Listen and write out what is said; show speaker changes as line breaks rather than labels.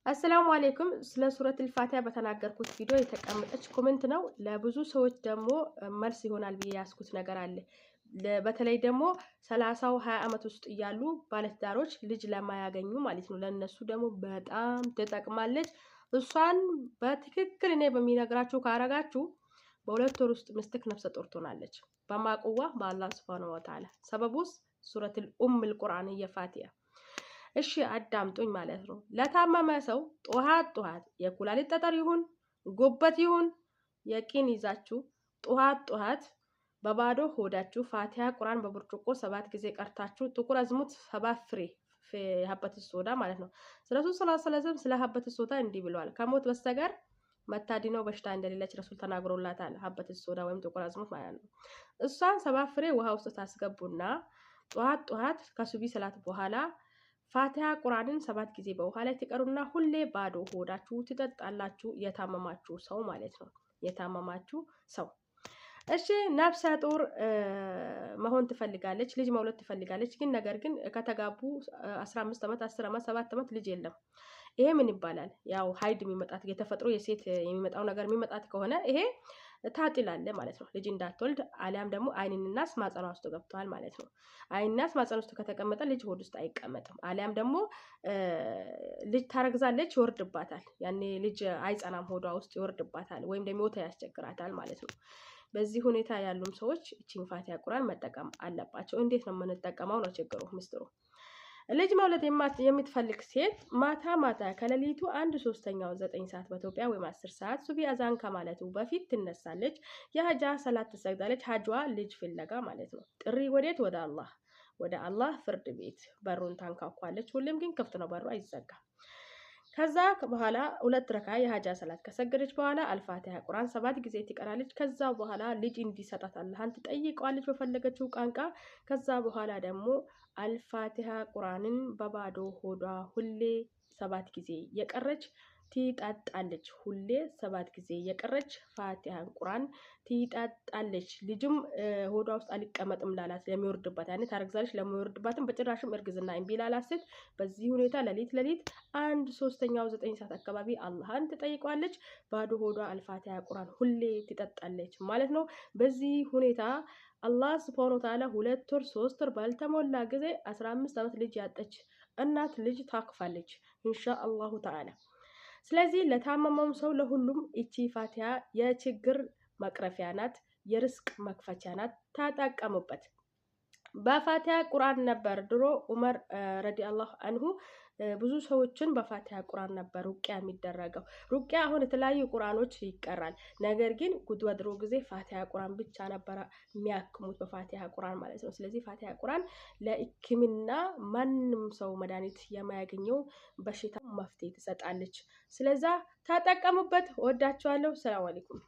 አሰላሙ አለይኩም ስለ ሱረቱል ፋቲሃ በተናገርኩት ቪዲዮ የተቀመጠች ኮሜንት ነው። ለብዙ ሰዎች ደግሞ መልስ ይሆናል ብዬ ያስኩት ነገር አለ። በተለይ ደግሞ 20 ዓመት ውስጥ እያሉ ባለትዳሮች ልጅ ለማያገኙ ማለት ነው። ለነሱ ደግሞ በጣም ትጠቅማለች። እሷን በትክክል እኔ በሚነግራችሁ ካረጋችሁ በሁለት ወር ውስጥ ምስትክ ነፍሰ ጡር ትሆናለች። በማቁዋ በአላህ ሱብሃነሁ ወተዓላ ሰበቡስ ሱረቱል ቁርአን የፋቲሃ። እሺ አዳምጡኝ ማለት ነው። ለታመመ ሰው ጧት የኩላሊት ጠጠር ይሁን ጉበት ይሁን የቂን ይዛችሁ ጧት በባዶ ሆዳችሁ ፋቲሃ ቁርአን በብርጭቆ 7 ጊዜ ቀርታችሁ ጥቁር አዝሙድ 7 ፍሬ ሀበት ሶዳ ማለት ነው። ረሱል ሰለላሁ ዐለይሂ ወሰለም ስለ ሀበት ሶዳ እንዲህ ብለዋል። ከሞት በስተቀር መታዲነው በሽታ እንደሌለች ረሱል ተናግሮላታል። ሀበት ሶዳ ወይም ጥቁር አዝሙድ ማለት ነው። እሷን 7 ፍሬ ውሃ ውስጥ ታስገቡና ጧት ከሱቢ ሰላት በኋላ ፋቲሃ ቁርአንን 7 ጊዜ በውሃ ላይ ትቀሩና ሁሌ ባዶ ሆዳችሁ ትጠጣላችሁ። የታመማችሁ ሰው ማለት ነው። የታመማችሁ ሰው እሺ ነፍሰ ጡር መሆን ትፈልጋለች፣ ልጅ መውለድ ትፈልጋለች። ግን ነገር ግን ከተጋቡ 15 ዓመት 10 ዓመት 7 ዓመት ልጅ የለም። ይሄ ምን ይባላል? ያው ሀይድ የሚመጣት የተፈጥሮ የሴት የሚመጣው ነገር የሚመጣት ከሆነ ይሄ ታጥላለ ማለት ነው። ልጅ እንዳትወልድ አሊያም ደግሞ አይንና ማጸኗ ውስጥ ገብቷል ማለት ነው። አይንና ማጸኗ ውስጥ ከተቀመጠ ልጅ ሆድ ውስጥ አይቀመጥም። አሊያም ደግሞ ልጅ ታረግዛለች፣ ይወርድባታል። ያኔ ልጅ አይጸናም፣ ሆዷ ውስጥ ይወርድባታል ወይም ደግሞ ወታ ያስቸግራታል ማለት ነው። በዚህ ሁኔታ ያሉም ሰዎች እቺን ፋቲሃ ቁርአን መጠቀም አለባቸው። እንዴት ነው የምንጠቀመው ነው ችግሩ ምስጥሩ። ልጅ መውለድ የምትፈልግ ሴት ማታ ከሌሊቱ 1/3 9 ሰዓት በኢትዮጵያ ወይም 10 ሰዓት ሱቢ አዛን ከማለቱ በፊት ትነሳለች። የሀጃ ሰላት ትሰግዳለች። ሀጇ ልጅ ፍለጋ ማለት ነው። ጥሪ ወደ አላህ ፍርድ ቤት በሩን ታንኳኳለች። ሁሌም ግን ክፍት ነው፣ በሩ አይዘጋም። ከዛ በኋላ 2 ረካ የሀጃ ሰላት ከሰገደች በኋላ አልፋቲሃ ቁርአን 7 ጊዜ ትቀራለች። ከዛ በኋላ ልጅ እንዲሰጣት አላህን ትጠይቀዋለች በፈለገችው ቋንቋ። ከዛ በኋላ ደግሞ አልፋቲሃ ቁርአንን በባዶ ሆዷ ሁሌ 7 ጊዜ የቀረች ትጠጣለች። ሁሌ 7 ጊዜ የቀረች ፋቲሃ ቁርአን ትጠጣለች። ልጅም ሆዷ ውስጥ አልቀመጥም ላላት ለሚወርድባት ያኔ ታረግዛለች፣ ለሚወርድባትም በጭራሽም እርግዝና እምቢ ላላት ሴት በዚህ ሁኔታ ሌሊት 1/3 9 ሰዓት አካባቢ አላህን ትጠይቀዋለች። ባዶ ሆዷ አልፋቲሃ ቁርአን ሁሌ ትጠጣለች ማለት ነው። በዚህ ሁኔታ አላህ ሱብሃነሁ ወተዓላ 2 ወር 3 ወር ባልተሞላ ጊዜ 15 ዓመት ልጅ ያጠች እናት ልጅ ታቅፋለች ኢንሻአላሁ ተዓላ። ስለዚህ ለታመመው ሰው ለሁሉም እቺ ፋቲሃ የችግር መቅረፊያ ናት፣ የርስቅ መክፈቻ ናት። ተጠቀሙበት። በፋቲሃ ቁርአን ነበር ድሮ ዑመር ረዲየላሁ አንሁ ብዙ ሰዎችን በፋቲሃ ቁርአን ነበር ሩቂያ የሚደረገው። ሩቂያ አሁን የተለያዩ ቁርአኖች ይቀራል። ነገር ግን በድሮ ጊዜ ፋቲሃ ቁርአን ብቻ ነበር የሚያክሙት በፋቲሃ ቁርአን ማለት ነው። ስለዚህ ፋቲሃ ቁርአን ለሕክምና ማንም ሰው መድኃኒት የማያገኘው በሽታ መፍትሄ ትሰጣለች። ስለዚህ ተጠቀሙበት። ወዳችኋለሁ። ሰላም አለይኩም።